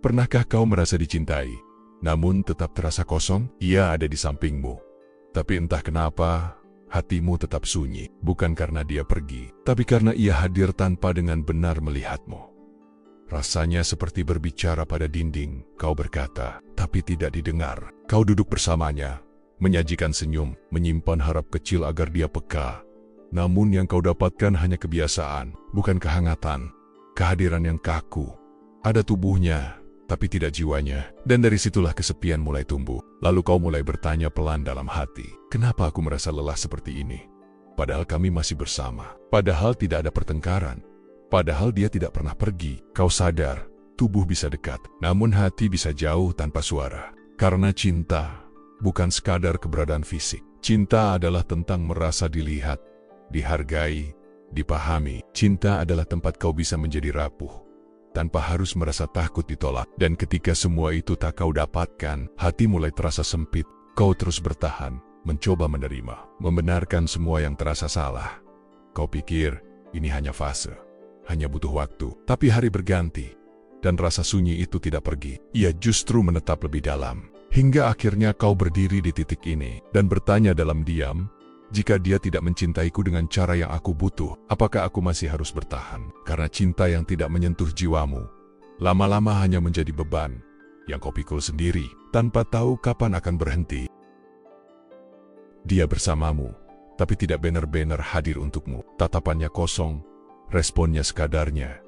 Pernahkah kau merasa dicintai, namun tetap terasa kosong? Ia ada di sampingmu, tapi entah kenapa hatimu tetap sunyi. Bukan karena dia pergi, tapi karena ia hadir tanpa dengan benar melihatmu. Rasanya seperti berbicara pada dinding. Kau berkata, tapi tidak didengar. Kau duduk bersamanya, menyajikan senyum, menyimpan harap kecil agar dia peka. Namun yang kau dapatkan hanya kebiasaan, bukan kehangatan. Kehadiran yang kaku. Ada tubuhnya, tapi tidak jiwanya. Dan dari situlah kesepian mulai tumbuh. Lalu kau mulai bertanya pelan dalam hati, kenapa aku merasa lelah seperti ini? Padahal kami masih bersama. Padahal tidak ada pertengkaran. Padahal dia tidak pernah pergi. Kau sadar, tubuh bisa dekat, namun hati bisa jauh tanpa suara. Karena cinta bukan sekadar keberadaan fisik. Cinta adalah tentang merasa dilihat, dihargai, dipahami. Cinta adalah tempat kau bisa menjadi rapuh, tanpa harus merasa takut ditolak. Dan ketika semua itu tak kau dapatkan, hati mulai terasa sempit. Kau terus bertahan, mencoba menerima, membenarkan semua yang terasa salah. Kau pikir, ini hanya fase, hanya butuh waktu. Tapi hari berganti, dan rasa sunyi itu tidak pergi. Ia justru menetap lebih dalam. Hingga akhirnya kau berdiri di titik ini, dan bertanya dalam diam, jika dia tidak mencintaiku dengan cara yang aku butuh, apakah aku masih harus bertahan? Karena cinta yang tidak menyentuh jiwamu, lama-lama hanya menjadi beban yang kau pikul sendiri, tanpa tahu kapan akan berhenti. Dia bersamamu, tapi tidak benar-benar hadir untukmu. Tatapannya kosong, responnya sekadarnya.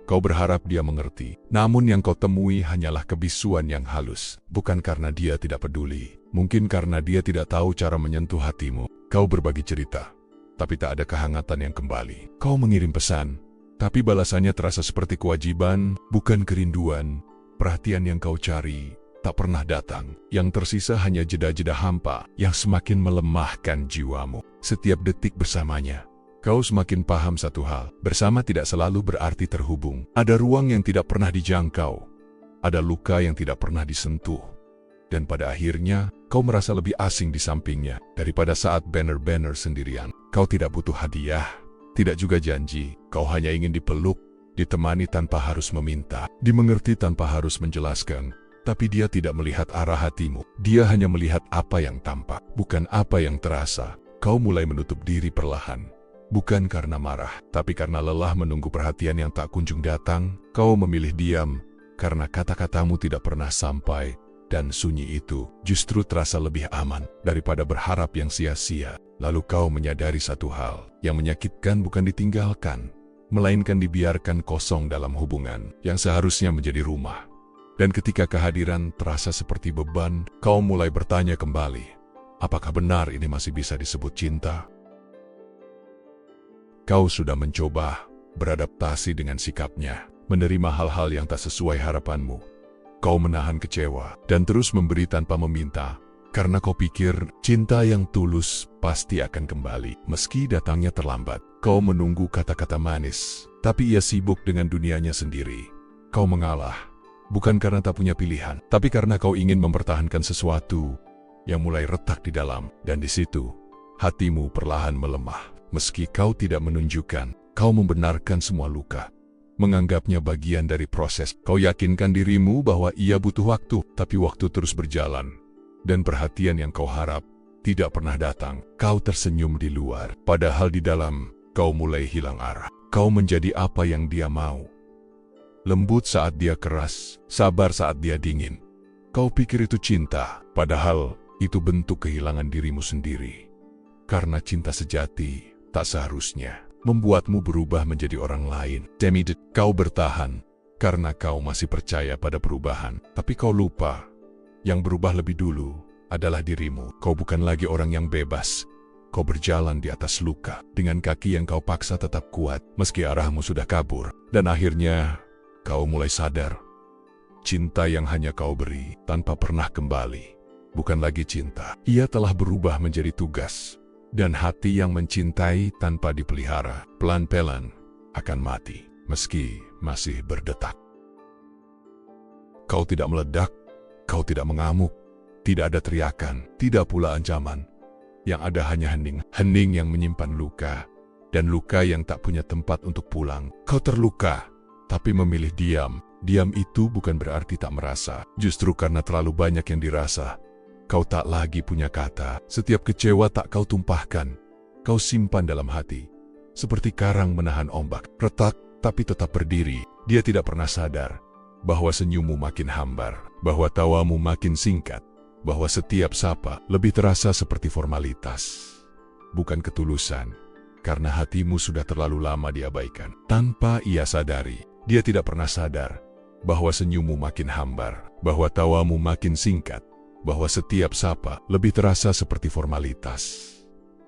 Kau berharap dia mengerti, namun yang kau temui hanyalah kebisuan yang halus. Bukan karena dia tidak peduli, mungkin karena dia tidak tahu cara menyentuh hatimu. Kau berbagi cerita, tapi tak ada kehangatan yang kembali. Kau mengirim pesan, tapi balasannya terasa seperti kewajiban, bukan kerinduan. Perhatian yang kau cari tak pernah datang. Yang tersisa hanya jeda-jeda hampa yang semakin melemahkan jiwamu. Setiap detik bersamanya, kau semakin paham satu hal, bersama tidak selalu berarti terhubung. Ada ruang yang tidak pernah dijangkau, ada luka yang tidak pernah disentuh. Dan pada akhirnya, kau merasa lebih asing di sampingnya daripada saat benar-benar sendirian. Kau tidak butuh hadiah, tidak juga janji. Kau hanya ingin dipeluk, ditemani tanpa harus meminta, dimengerti tanpa harus menjelaskan. Tapi dia tidak melihat arah hatimu. Dia hanya melihat apa yang tampak, bukan apa yang terasa. Kau mulai menutup diri perlahan. Bukan karena marah, tapi karena lelah menunggu perhatian yang tak kunjung datang. Kau memilih diam, karena kata-katamu tidak pernah sampai. Dan sunyi itu justru terasa lebih aman daripada berharap yang sia-sia. Lalu kau menyadari satu hal, yang menyakitkan bukan ditinggalkan, melainkan dibiarkan kosong dalam hubungan yang seharusnya menjadi rumah. Dan ketika kehadiran terasa seperti beban, kau mulai bertanya kembali, apakah benar ini masih bisa disebut cinta? Kau sudah mencoba beradaptasi dengan sikapnya, menerima hal-hal yang tak sesuai harapanmu. Kau menahan kecewa dan terus memberi tanpa meminta, karena kau pikir cinta yang tulus pasti akan kembali, meski datangnya terlambat. Kau menunggu kata-kata manis, tapi ia sibuk dengan dunianya sendiri. Kau mengalah, bukan karena tak punya pilihan, tapi karena kau ingin mempertahankan sesuatu yang mulai retak di dalam. Dan di situ, hatimu perlahan melemah. Meski kau tidak menunjukkan, kau membenarkan semua luka, menganggapnya bagian dari proses. Kau yakinkan dirimu bahwa ia butuh waktu, tapi waktu terus berjalan. Dan perhatian yang kau harap tidak pernah datang. Kau tersenyum di luar, padahal di dalam kau mulai hilang arah. Kau menjadi apa yang dia mau. Lembut saat dia keras, sabar saat dia dingin. Kau pikir itu cinta, padahal itu bentuk kehilangan dirimu sendiri. Karena cinta sejati tak seharusnya membuatmu berubah menjadi orang lain. Kau bertahan karena kau masih percaya pada perubahan. Tapi kau lupa, yang berubah lebih dulu adalah dirimu. Kau bukan lagi orang yang bebas. Kau berjalan di atas luka, dengan kaki yang kau paksa tetap kuat, meski arahmu sudah kabur. Dan akhirnya, kau mulai sadar, cinta yang hanya kau beri tanpa pernah kembali bukan lagi cinta. Ia telah berubah menjadi tugas. Dan hati yang mencintai tanpa dipelihara, pelan-pelan akan mati, meski masih berdetak. Kau tidak meledak, kau tidak mengamuk, tidak ada teriakan, tidak pula ancaman. Yang ada hanya hening yang menyimpan luka, dan luka yang tak punya tempat untuk pulang. Kau terluka, tapi memilih diam, Diam itu bukan berarti tak merasa. Justru karena terlalu banyak yang dirasa, kau tak lagi punya kata. Setiap kecewa tak kau tumpahkan, kau simpan dalam hati. Seperti karang menahan ombak, retak tapi tetap berdiri. Dia tidak pernah sadar bahwa senyummu makin hambar, bahwa tawamu makin singkat, bahwa setiap sapa lebih terasa seperti formalitas, bukan ketulusan, karena hatimu sudah terlalu lama diabaikan. Tanpa ia sadari, dia tidak pernah sadar bahwa senyummu makin hambar, bahwa tawamu makin singkat, bahwa setiap sapa lebih terasa seperti formalitas,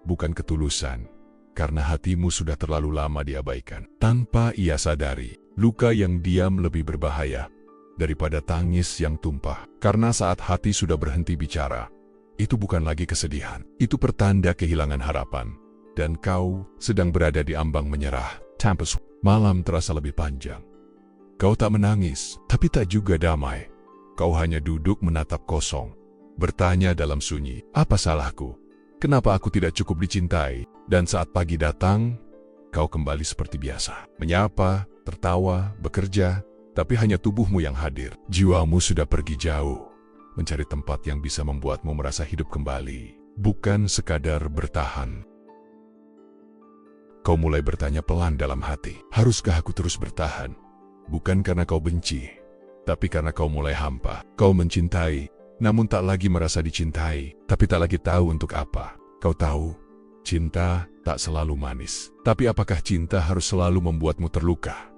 bukan ketulusan, karena hatimu sudah terlalu lama diabaikan. Tanpa ia sadari, luka yang diam lebih berbahaya daripada tangis yang tumpah. Karena saat hati sudah berhenti bicara, itu bukan lagi kesedihan, itu pertanda kehilangan harapan. Dan kau sedang berada di ambang menyerah. Tempest. Malam terasa lebih panjang. Kau tak menangis, tapi tak juga damai. Kau hanya duduk menatap kosong, bertanya dalam sunyi, apa salahku? Kenapa aku tidak cukup dicintai? Dan saat pagi datang, kau kembali seperti biasa. Menyapa, tertawa, bekerja, tapi hanya tubuhmu yang hadir. Jiwamu sudah pergi jauh, mencari tempat yang bisa membuatmu merasa hidup kembali, bukan sekadar bertahan. Kau mulai bertanya pelan dalam hati, haruskah aku terus bertahan? Bukan karena kau benci, tapi karena kau mulai hampa. Kau mencintai, namun tak lagi merasa dicintai, tapi tak lagi tahu untuk apa. Kau tahu, cinta tak selalu manis. Tapi apakah cinta harus selalu membuatmu terluka?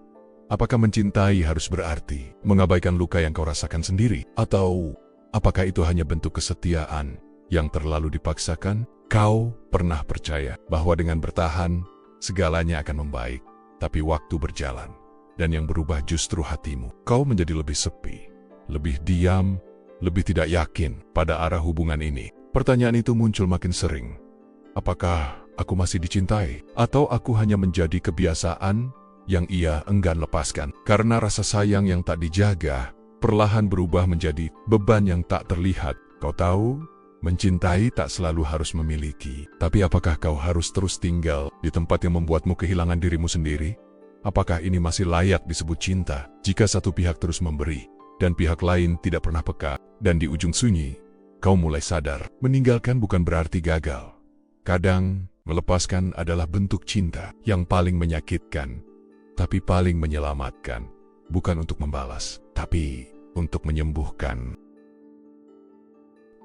Apakah mencintai harus berarti mengabaikan luka yang kau rasakan sendiri? Atau apakah itu hanya bentuk kesetiaan yang terlalu dipaksakan? Kau pernah percaya bahwa dengan bertahan, segalanya akan membaik, tapi waktu berjalan, dan yang berubah justru hatimu. Kau menjadi lebih sepi, lebih diam, lebih tidak yakin pada arah hubungan ini. Pertanyaan itu muncul makin sering. Apakah aku masih dicintai? Atau aku hanya menjadi kebiasaan yang ia enggan lepaskan? Karena rasa sayang yang tak dijaga, perlahan berubah menjadi beban yang tak terlihat. Kau tahu, mencintai tak selalu harus memiliki. Tapi apakah kau harus terus tinggal di tempat yang membuatmu kehilangan dirimu sendiri? Apakah ini masih layak disebut cinta jika satu pihak terus memberi dan pihak lain tidak pernah peka? Dan di ujung sunyi, kau mulai sadar, meninggalkan bukan berarti gagal. Kadang, melepaskan adalah bentuk cinta yang paling menyakitkan, tapi paling menyelamatkan. Bukan untuk membalas, tapi untuk menyembuhkan.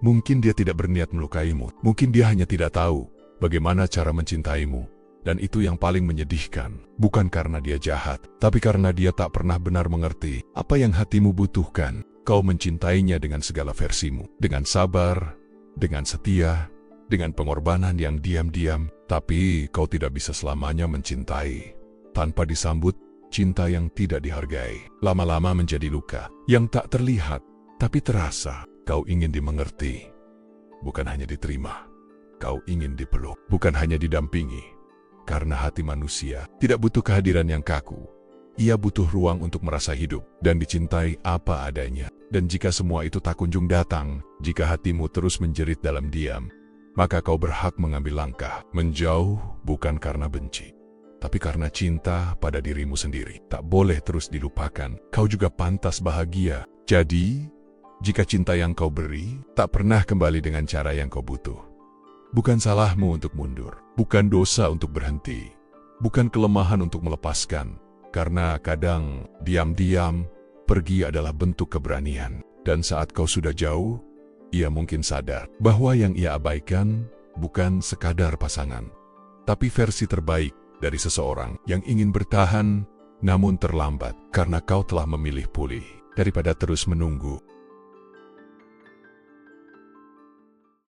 Mungkin dia tidak berniat melukaimu, mungkin dia hanya tidak tahu bagaimana cara mencintaimu. Dan itu yang paling menyedihkan, bukan karena dia jahat, tapi karena dia tak pernah benar mengerti apa yang hatimu butuhkan. Kau mencintainya dengan segala versimu, dengan sabar, dengan setia, dengan pengorbanan yang diam-diam, tapi kau tidak bisa selamanya mencintai tanpa disambut cinta yang tidak dihargai. Lama-lama menjadi luka yang tak terlihat, tapi terasa. Kau ingin dimengerti, bukan hanya diterima. Kau ingin dipeluk, bukan hanya didampingi. Karena hati manusia tidak butuh kehadiran yang kaku. Ia butuh ruang untuk merasa hidup dan dicintai apa adanya. Dan jika semua itu tak kunjung datang, jika hatimu terus menjerit dalam diam, maka kau berhak mengambil langkah. Menjauh bukan karena benci, tapi karena cinta pada dirimu sendiri. Tak boleh terus dilupakan, kau juga pantas bahagia. Jadi, jika cinta yang kau beri tak pernah kembali dengan cara yang kau butuh, bukan salahmu untuk mundur, bukan dosa untuk berhenti, bukan kelemahan untuk melepaskan. Karena kadang diam-diam pergi adalah bentuk keberanian. Dan saat kau sudah jauh, ia mungkin sadar bahwa yang ia abaikan bukan sekadar pasangan, tapi versi terbaik dari seseorang yang ingin bertahan namun terlambat. Karena kau telah memilih pulih daripada terus menunggu.